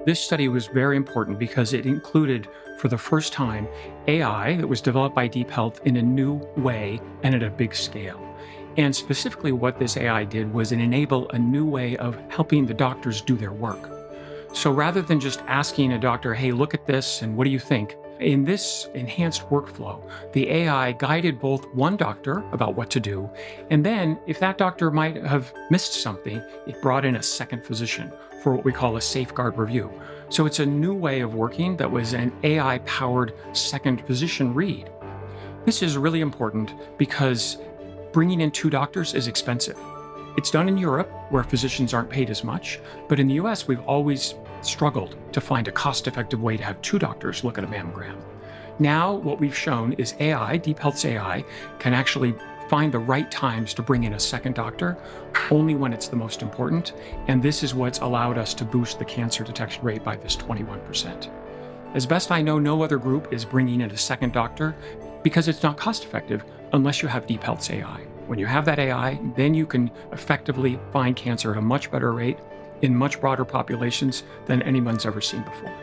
This study was very important because it included, for the first time, AI that was developed by DeepHealth in a new way and at a big scale. And specifically, what this AI did was it enable a new way of helping the doctors do their work. So rather than just asking a doctor, hey, look at this and what do you think? In this enhanced workflow, the AI guided both one doctor about what to do, and then if that doctor might have missed something, it brought in a second physician for what we call a safeguard review. So it's a new way of working that was an AI-powered second physician read. This is really important because bringing in two doctors is expensive. It's done in Europe, where physicians aren't paid as much, but in the US, we've always struggled to find a cost-effective way to have two doctors look at a mammogram. Now, what we've shown is AI, DeepHealth's AI, can actually find the right times to bring in a second doctor, only when it's the most important, and this is what's allowed us to boost the cancer detection rate by this 21%. As best I know, no other group is bringing in a second doctor because it's not cost-effective unless you have DeepHealth's AI. When you have that AI, then you can effectively find cancer at a much better rate in much broader populations than anyone's ever seen before.